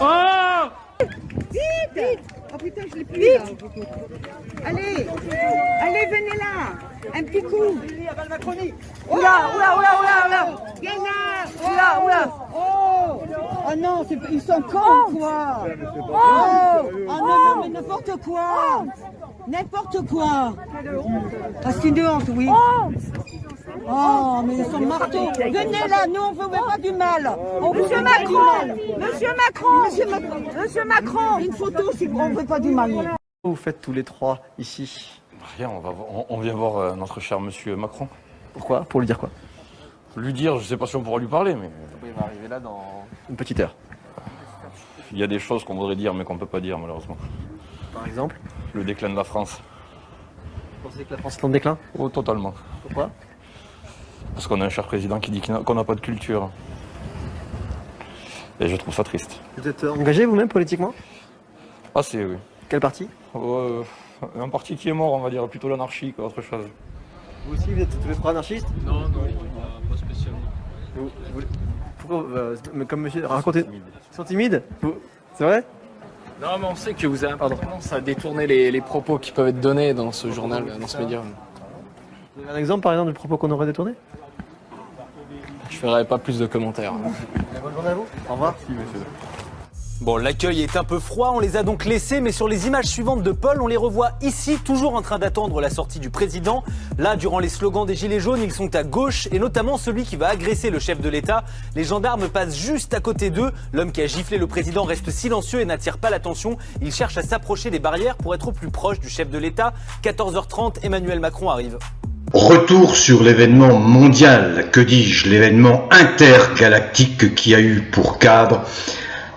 Oh! Vite! Oh putain, je l'ai plus là. Allez! Allez, venez là! Un petit coup! Oula, oula, oula, oula, oula! Viens là! Oula, oula! Oh! Oh non, ils sont cons, quoi! Oh! Oh non, non, mais n'importe quoi! N'importe quoi! Ah, c'est une honte, oui! Oh, mais ils sont marteaux! Venez là, nous on veut pas du mal! On veut Monsieur pas du Macron! mal. Monsieur Macron! Monsieur Macron! Monsieur Macron! Une photo si on veut pas du mal. Vous faites tous les trois ici. Rien, on vient voir notre cher monsieur Macron. Pourquoi? Pour lui dire quoi? Lui dire, je sais pas si on pourra lui parler, mais Il va arriver là dans une petite heure. il y a des choses qu'on voudrait dire mais qu'on peut pas dire malheureusement. Par exemple, Le déclin de la France. vous pensez que la France est en déclin? Oh, totalement. Pourquoi? Parce qu'on a un cher président qui dit qu'on n'a pas de culture. Et je trouve ça triste. Vous êtes engagé vous-même politiquement? Ah, c'est oui. Quel parti? Un parti qui est mort, on va dire, plutôt l'anarchie qu'autre chose. Vous aussi, vous êtes tous les trois anarchistes? Non, pas spécialement. Pourquoi, mais comme monsieur, racontez. Ils sont timides? C'est vrai? Non, mais on sait que vous avez tendance à détourner les propos qui peuvent être donnés dans ce journal, dans ce média. Vous avez un exemple par exemple de propos qu'on aurait détourné? Je ferai pas plus de commentaires. Bonne journée à vous. Au revoir. Bon, l'accueil est un peu froid, on les a donc laissés, mais sur les images suivantes de Paul, on les revoit ici, toujours en train d'attendre la sortie du président. Là, durant les slogans des Gilets jaunes, ils sont à gauche, et notamment celui qui va agresser le chef de l'État. Les gendarmes passent juste à côté d'eux. L'homme qui a giflé le président reste silencieux et n'attire pas l'attention. Il cherche à s'approcher des barrières pour être au plus proche du chef de l'État. 14h30, Emmanuel Macron arrive. Retour sur l'événement mondial, que dis-je, l'événement intergalactique qui a eu pour cadre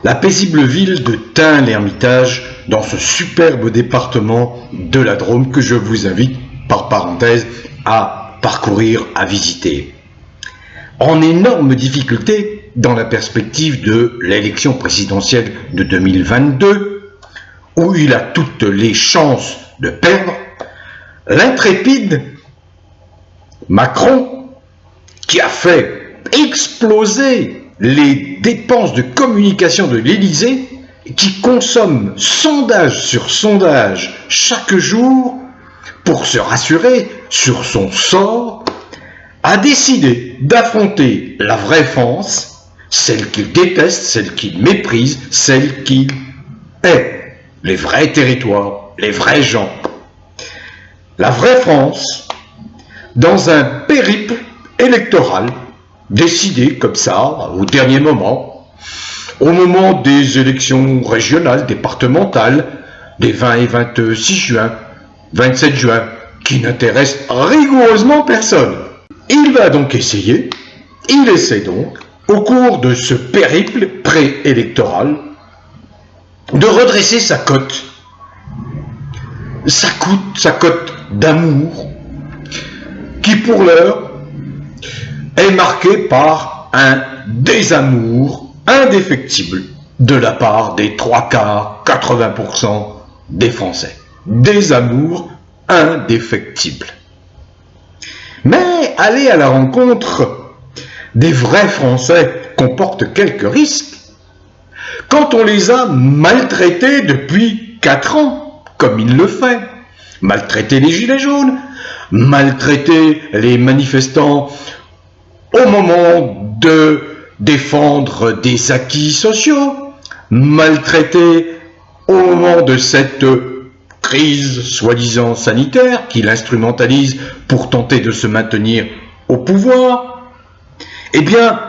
la paisible ville de Tain-l'Hermitage dans ce superbe département de la Drôme que je vous invite, par parenthèse, à parcourir, à visiter. En énorme difficulté dans la perspective de l'élection présidentielle de 2022, où il a toutes les chances de perdre, l'intrépide Macron, qui a fait exploser les dépenses de communication de l'Élysée, qui consomme sondage sur sondage chaque jour pour se rassurer sur son sort, a décidé d'affronter la vraie France, celle qu'il déteste, celle qu'il méprise, celle qu'il hait, les vrais territoires, les vrais gens. La vraie France, dans un périple électoral décidé comme ça, au dernier moment, au moment des élections régionales, départementales, des 20 et 26 juin, 27 juin, qui n'intéressent rigoureusement personne. Il va donc essayer, il essaie donc, au cours de ce périple préélectoral, de redresser sa cote, sa cote d'amour, qui pour l'heure est marquée par un désamour indéfectible de la part des 80% des Français. Désamour indéfectible. Mais aller à la rencontre des vrais Français comporte quelques risques. Quand on les a maltraités depuis 4 ans, comme il le fait, maltraiter les gilets jaunes, maltraiter les manifestants au moment de défendre des acquis sociaux, maltraiter au moment de cette crise soi-disant sanitaire qu'il instrumentalise pour tenter de se maintenir au pouvoir, eh bien,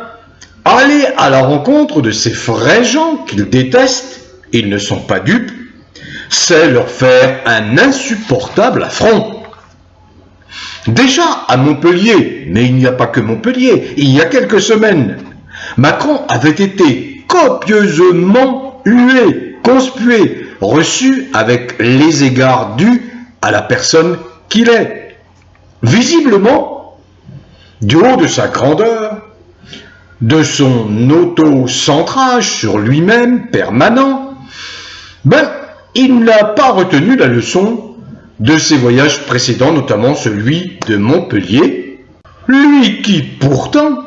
aller à la rencontre de ces vrais gens qu'ils détestent, ils ne sont pas dupes, c'est leur faire un insupportable affront. Déjà à Montpellier, mais il n'y a pas que Montpellier, il y a quelques semaines, Macron avait été copieusement hué, conspué, reçu avec les égards dus à la personne qu'il est. Visiblement, du haut de sa grandeur, de son auto-centrage sur lui-même permanent, il n'a pas retenu la leçon de ses voyages précédents, notamment celui de Montpellier, lui qui pourtant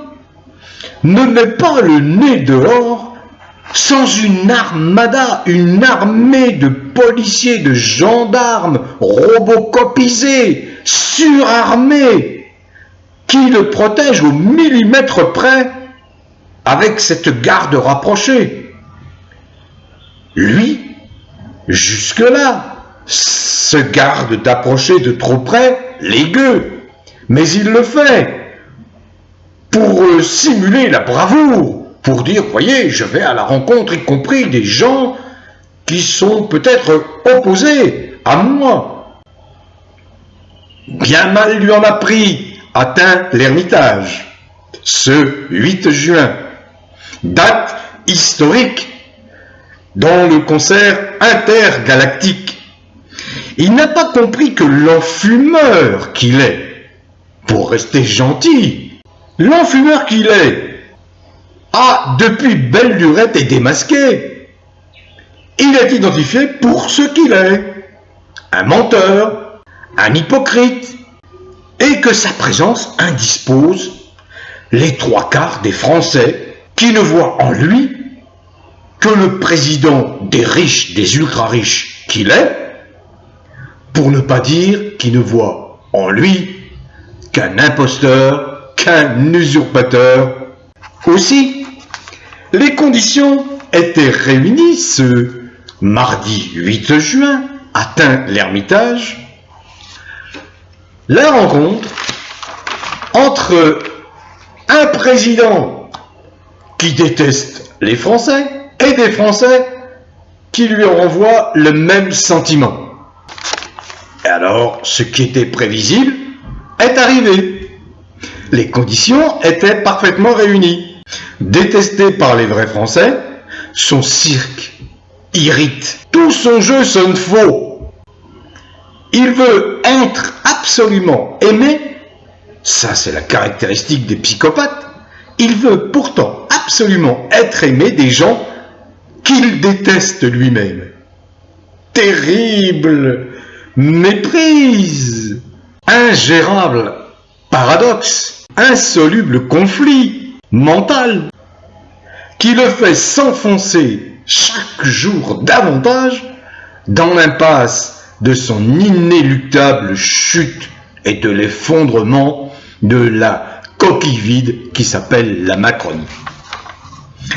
ne met pas le nez dehors sans une armada, une armée de policiers, de gendarmes, robocopisés, surarmés, qui le protègent au millimètre près avec cette garde rapprochée. Lui, jusque-là, se garde d'approcher de trop près les gueux, mais il le fait pour simuler la bravoure, pour dire, voyez, je vais à la rencontre, y compris des gens qui sont peut-être opposés à moi. Bien mal lui en a pris, atteint l'Ermitage, ce 8 juin, date historique dans le concert intergalactique. Il n'a pas compris que l'enfumeur qu'il est, pour rester gentil, l'enfumeur qu'il est, a depuis belle lurette été démasqué. Il est identifié pour ce qu'il est, un menteur, un hypocrite, et que sa présence indispose les 3/4 des Français qui ne voient en lui que le président des riches, des ultra-riches qu'il est, pour ne pas dire qu'il ne voit en lui qu'un imposteur, qu'un usurpateur. Aussi, les conditions étaient réunies ce mardi 8 juin, atteint l'Ermitage, la rencontre entre un président qui déteste les Français et des Français qui lui renvoient le même sentiment. Et alors, ce qui était prévisible est arrivé. Les conditions étaient parfaitement réunies. Détesté par les vrais Français, son cirque irrite. Tout son jeu sonne faux. Il veut être absolument aimé. Ça, c'est la caractéristique des psychopathes. Il veut pourtant absolument être aimé des gens qu'il déteste lui-même. Terrible méprise, ingérable paradoxe, insoluble conflit mental, qui le fait s'enfoncer chaque jour davantage dans l'impasse de son inéluctable chute et de l'effondrement de la coquille vide qui s'appelle la Macronie.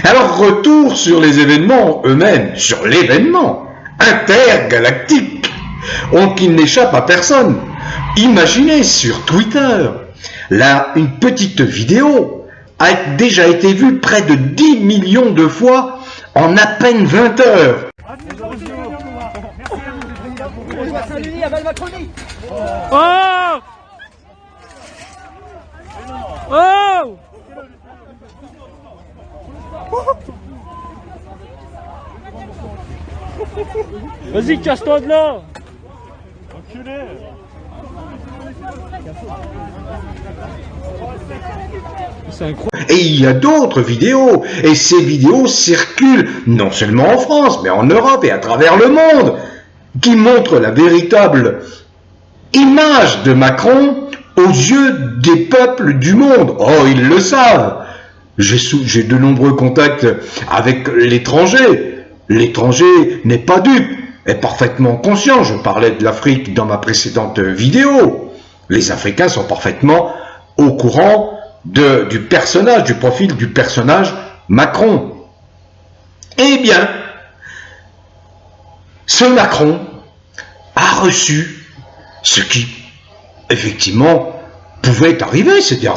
Alors, retour sur les événements eux-mêmes, sur l'événement intergalactique, qui n'échappe à personne. Imaginez sur Twitter, là, une petite vidéo a déjà été vue près de 10 millions de fois en à peine 20 heures. Oh! Oh! Vas-y, casse-toi de là! Enculé! C'est incroyable. Et il y a d'autres vidéos, et ces vidéos circulent non seulement en France, mais en Europe et à travers le monde, qui montrent la véritable image de Macron aux yeux des peuples du monde. Oh, ils le savent. J'ai de nombreux contacts avec l'étranger. L'étranger n'est pas dupe, est parfaitement conscient. Je parlais de l'Afrique dans ma précédente vidéo. Les Africains sont parfaitement au courant du personnage, du profil du personnage Macron. Eh bien, ce Macron a reçu ce qui, effectivement, pouvait arriver. C'était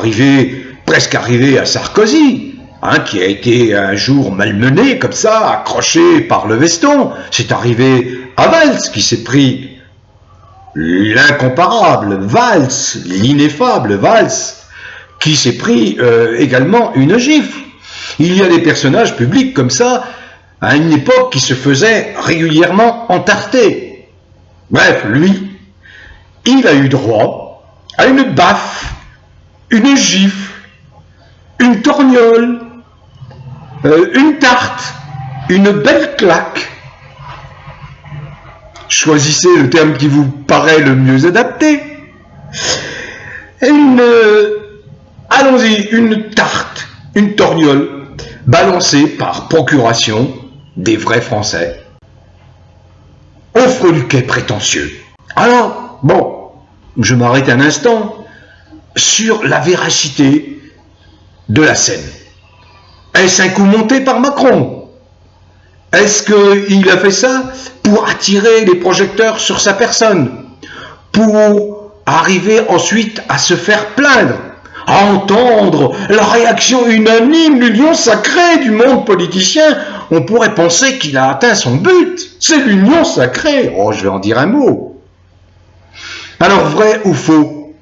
presque arrivé à Sarkozy, qui a été un jour malmené, comme ça, accroché par le veston. C'est arrivé à Valls, qui s'est pris l'incomparable Valls, l'ineffable Valls, qui s'est pris également une gifle. Il y a des personnages publics comme ça, à une époque, qui se faisaient régulièrement entarter. Bref, lui, il a eu droit à une baffe, une gifle, une torgnole, une tarte, une belle claque. Choisissez le terme qui vous paraît le mieux adapté. Allons-y, une tarte une torgnole balancée par procuration des vrais Français au freluquet prétentieux. Alors, bon, je m'arrête un instant sur la véracité de la scène. Est-ce un coup monté par Macron? Est-ce qu'il a fait ça pour attirer les projecteurs sur sa personne? Pour arriver ensuite à se faire plaindre? À entendre la réaction unanime du lion sacré du monde politicien, on pourrait penser qu'il a atteint son but. C'est l'union sacrée. Oh, je vais en dire un mot. Alors, vrai ou faux?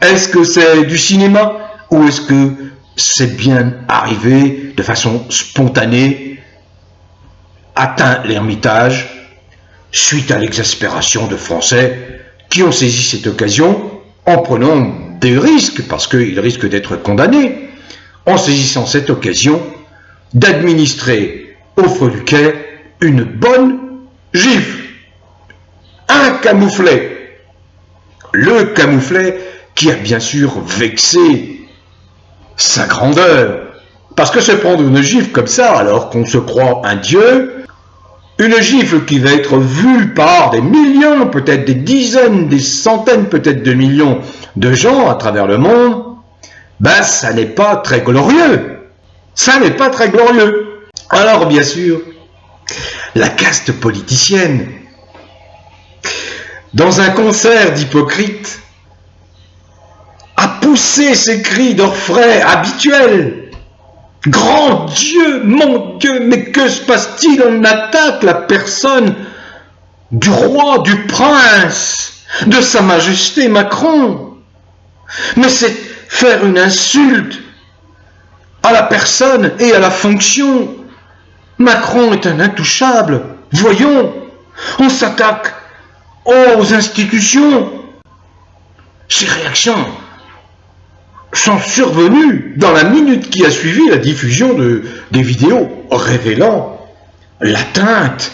Est-ce que c'est du cinéma ou est-ce que c'est bien arrivé de façon spontanée, atteint l'Ermitage, suite à l'exaspération de Français qui ont saisi cette occasion en prenant des risques, parce qu'ils risquent d'être condamnés, en saisissant cette occasion d'administrer au freluquet une bonne gifle. Un camouflet. Le camouflet qui a bien sûr vexé sa grandeur. Parce que se prendre une gifle comme ça, alors qu'on se croit un dieu, une gifle qui va être vue par des millions, peut-être des dizaines, des centaines peut-être de millions de gens à travers le monde, ben ça n'est pas très glorieux. Ça n'est pas très glorieux. Alors bien sûr, la caste politicienne, dans un concert d'hypocrites, a poussé ses cris d'orfraie habituels. Grand Dieu, mon Dieu, mais que se passe-t-il? On attaque la personne du roi, du prince, de sa majesté Macron. Mais c'est faire une insulte à la personne et à la fonction. Macron est un intouchable. Voyons, on s'attaque aux institutions. Ces réactions sont survenues dans la minute qui a suivi la diffusion des vidéos révélant l'atteinte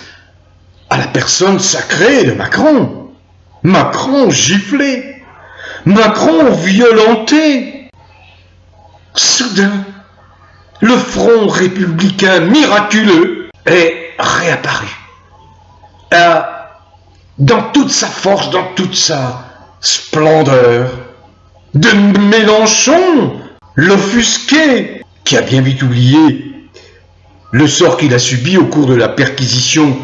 à la personne sacrée de Macron. Macron giflé, Macron violenté. Soudain, le front républicain miraculeux est réapparu. Dans toute sa force, dans toute sa splendeur. De Mélenchon, l'offusqué, qui a bien vite oublié le sort qu'il a subi au cours de la perquisition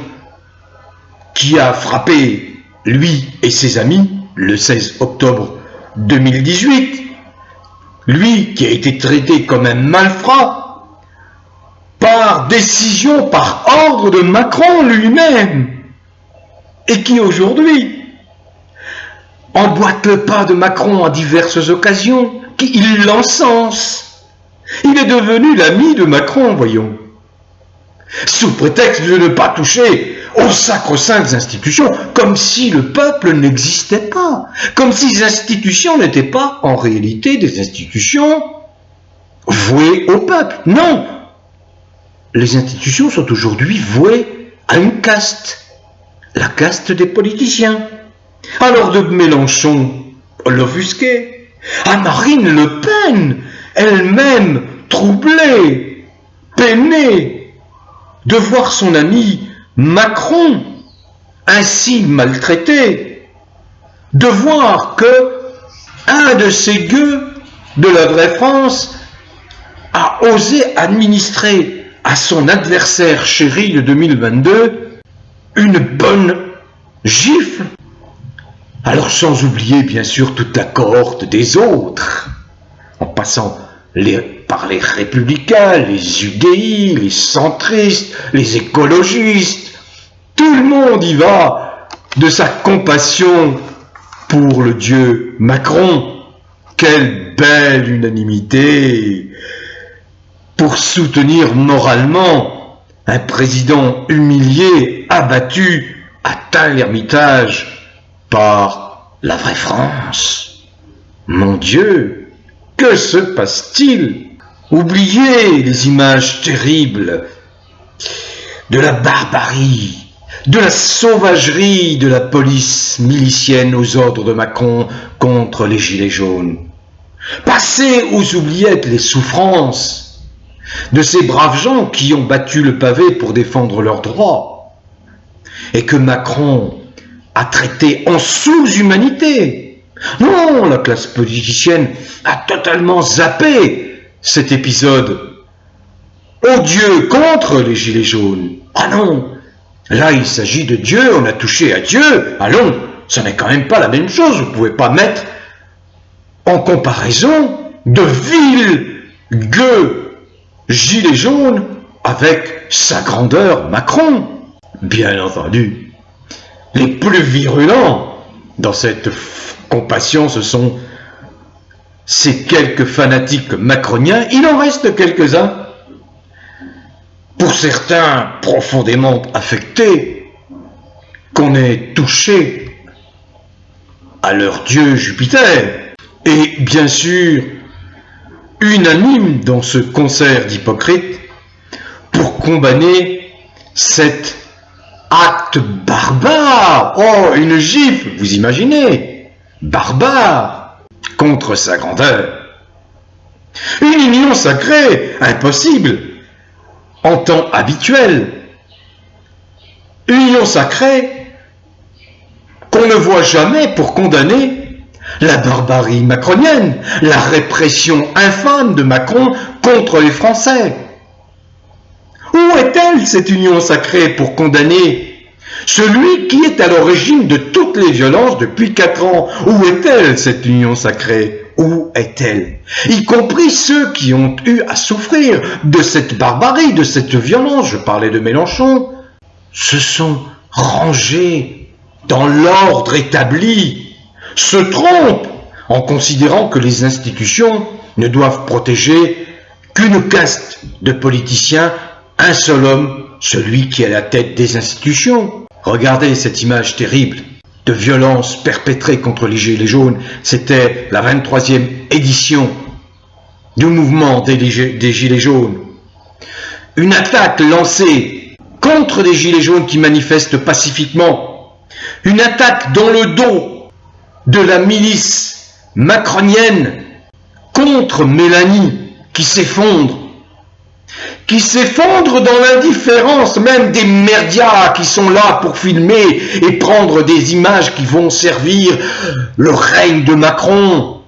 qui a frappé lui et ses amis le 16 octobre 2018. Lui qui a été traité comme un malfrat par décision, par ordre de Macron lui-même, et qui aujourd'hui emboîte le pas de Macron à diverses occasions, il l'encense. Il est devenu l'ami de Macron, voyons. Sous prétexte de ne pas toucher aux sacro-saintes institutions, comme si le peuple n'existait pas, comme si les institutions n'étaient pas en réalité des institutions vouées au peuple. Non, les institutions sont aujourd'hui vouées à une caste, la caste des politiciens. Alors de Mélenchon, l'offusqué, à Marine Le Pen, elle-même troublée, peinée, de voir son ami Macron ainsi maltraité, de voir que un de ces gueux de la vraie France a osé administrer à son adversaire chéri de 2022 une bonne gifle. Alors sans oublier bien sûr toute la cohorte des autres, en passant par les républicains, les UDI, les centristes, les écologistes, tout le monde y va de sa compassion pour le dieu Macron. Quelle belle unanimité pour soutenir moralement un président humilié, abattu, atteint l'Ermitage par la vraie France. Mon Dieu, que se passe-t-il? Oubliez les images terribles de la barbarie, de la sauvagerie de la police milicienne aux ordres de Macron contre les gilets jaunes. Passer aux oubliettes les souffrances de ces braves gens qui ont battu le pavé pour défendre leurs droits et que Macron a traité en sous-humanité. Non, la classe politicienne a totalement zappé cet épisode odieux contre les Gilets jaunes. Ah non, là il s'agit de Dieu, on a touché à Dieu. Allons, ce n'est quand même pas la même chose, vous ne pouvez pas mettre en comparaison de vils gueux Gilets jaunes avec sa grandeur Macron. Bien entendu, les plus virulents dans cette compassion, ce sont ces quelques fanatiques macroniens. Il en reste quelques-uns, pour certains profondément affectés, qu'on est touché à leur dieu Jupiter. Et bien sûr, unanime dans ce concert d'hypocrites pour condamner cet acte barbare. Oh, une gifle, vous imaginez, barbare, contre sa grandeur. Une union sacrée, impossible, en temps habituel. Union sacrée qu'on ne voit jamais pour condamner la barbarie macronienne, la répression infâme de Macron contre les Français. Où est-elle, cette union sacrée, pour condamner celui qui est à l'origine de toutes les violences depuis 4 ans? Où est-elle, cette union sacrée? Où est-elle? Y compris ceux qui ont eu à souffrir de cette barbarie, de cette violence, je parlais de Mélenchon, se sont rangés dans l'ordre établi, se trompent en considérant que les institutions ne doivent protéger qu'une caste de politiciens, un seul homme, celui qui est à la tête des institutions. Regardez cette image terrible de violence perpétrée contre les Gilets jaunes. C'était la 23e édition du mouvement des Gilets jaunes. Une attaque lancée contre des Gilets jaunes qui manifestent pacifiquement. Une attaque dans le dos de la milice macronienne contre Mélanie qui s'effondre dans l'indifférence même des médias qui sont là pour filmer et prendre des images qui vont servir le règne de Macron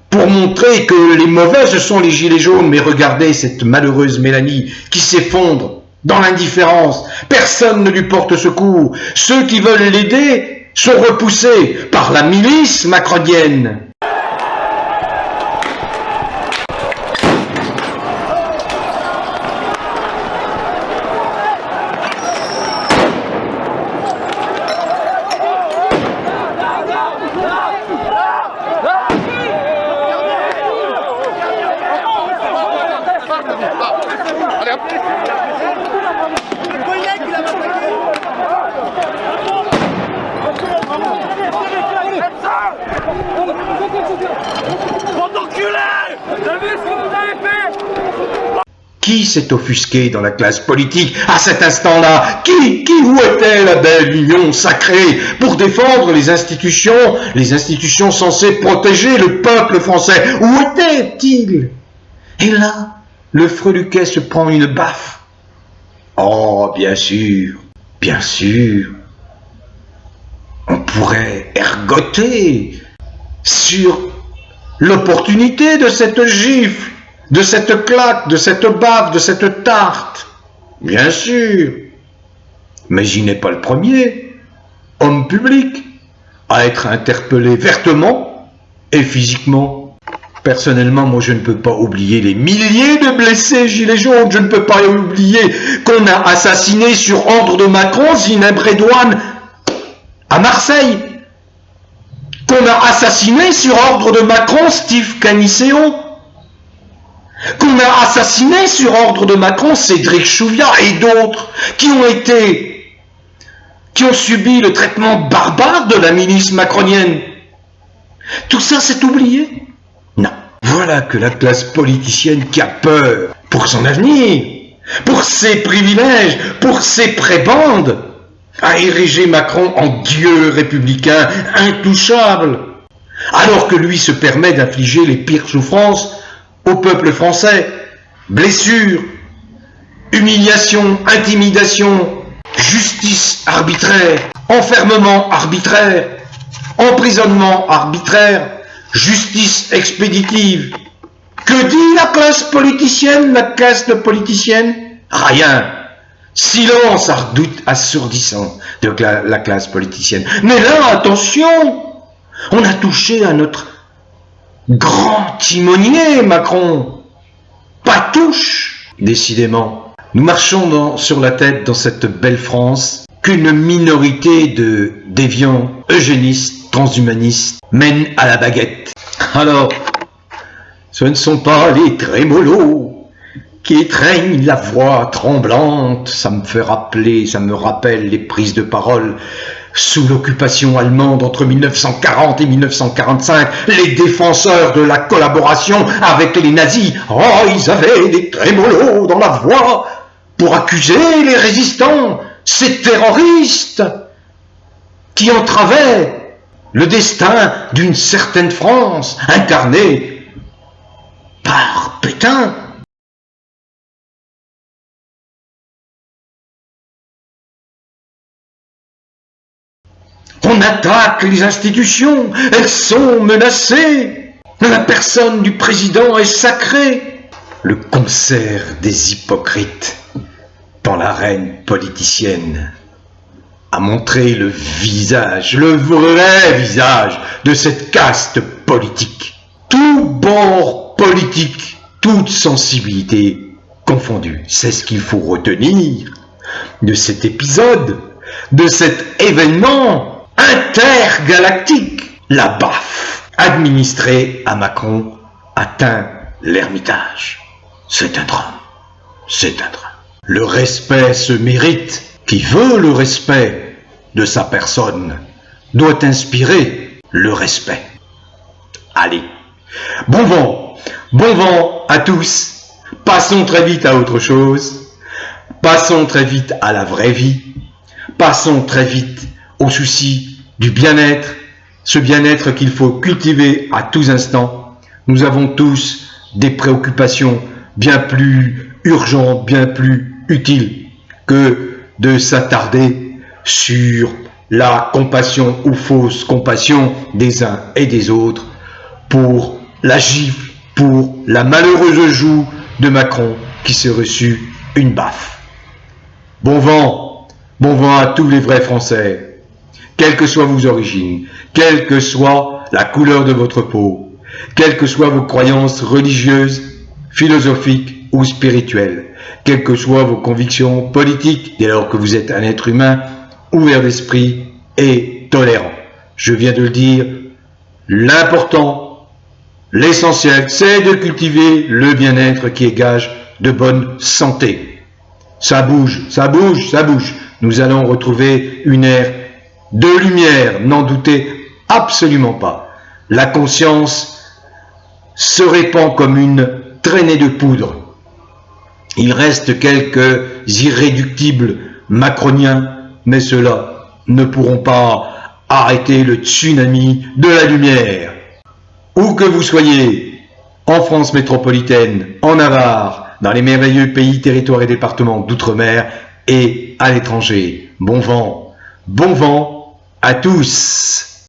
pour montrer que les mauvais ce sont les Gilets jaunes. Mais regardez cette malheureuse Mélanie qui s'effondre dans l'indifférence, personne ne lui porte secours, ceux qui veulent l'aider sont repoussés par la milice macronienne. Qui s'est offusqué dans la classe politique à cet instant-là? Où était la belle union sacrée pour défendre les institutions censées protéger le peuple français? Où était-il? Et là, le freluquet se prend une baffe. Oh, bien sûr, on pourrait ergoter sur l'opportunité de cette gifle, de cette claque, de cette baffe, de cette tarte. Bien sûr. Mais il n'est pas le premier homme public à être interpellé vertement et physiquement. Personnellement, moi je ne peux pas oublier les milliers de blessés Gilets jaunes. Je ne peux pas oublier qu'on a assassiné sur ordre de Macron Zineb Redouane à Marseille. Qu'on a assassiné sur ordre de Macron Steve Caniceau. Qu'on a assassiné sur ordre de Macron Cédric Chouviat et d'autres qui ont subi le traitement barbare de la milice macronienne. Tout ça c'est oublié? Non. Voilà que la classe politicienne qui a peur pour son avenir, pour ses privilèges, pour ses prébendes, a érigé Macron en dieu républicain intouchable. alors que lui se permet d'infliger les pires souffrances au peuple français. Blessures, humiliation, intimidation, justice arbitraire, enfermement arbitraire, emprisonnement arbitraire, justice expéditive. Que dit la classe politicienne, la caste politicienne? Rien. Silence assourdissant de la classe politicienne. Mais là, attention, on a touché à notre grand timonier, Macron. Pas touche. Décidément, nous marchons sur la tête dans cette belle France qu'une minorité de déviants, eugénistes, transhumanistes mène à la baguette. Alors, ce ne sont pas les trémolos qui étreignent la voix tremblante, ça me rappelle les prises de parole sous l'occupation allemande entre 1940 et 1945, les défenseurs de la collaboration avec les nazis. Oh, ils avaient des trémolos dans la voix pour accuser les résistants, ces terroristes qui entravaient le destin d'une certaine France incarnée par Pétain. On attaque les institutions, elles sont menacées. La personne du président est sacrée. Le concert des hypocrites dans l'arène politicienne a montré le visage, le vrai visage de cette caste politique. Tout bord politique, toute sensibilité confondue. C'est ce qu'il faut retenir de cet épisode, de cet événement intergalactique. La baffe administrée à Macron atteint l'Ermitage. C'est un drame. C'est un drame. Le respect se mérite. Qui veut le respect de sa personne doit inspirer le respect. Allez, bon vent à tous. Passons très vite à autre chose. Passons très vite à la vraie vie. Passons très vite au souci du bien-être, ce bien-être qu'il faut cultiver à tous instants. Nous avons tous des préoccupations bien plus urgentes, bien plus utiles que de s'attarder sur la compassion ou fausse compassion des uns et des autres pour la gifle, pour la malheureuse joue de Macron qui s'est reçu une baffe. Bon vent à tous les vrais Français, quelles que soient vos origines, quelle que soit la couleur de votre peau, quelles que soient vos croyances religieuses, philosophiques ou spirituelles, quelles que soient vos convictions politiques, dès lors que vous êtes un être humain ouvert d'esprit et tolérant. Je viens de le dire, l'important, l'essentiel, c'est de cultiver le bien-être qui est gage de bonne santé. Ça bouge, ça bouge, ça bouge. Nous allons retrouver une ère de lumière, n'en doutez absolument pas. La conscience se répand comme une traînée de poudre. Il reste quelques irréductibles macroniens, mais ceux-là ne pourront pas arrêter le tsunami de la lumière. Où que vous soyez, en France métropolitaine, en Navarre, dans les merveilleux pays, territoires et départements d'outre-mer et à l'étranger. Bon vent à tous.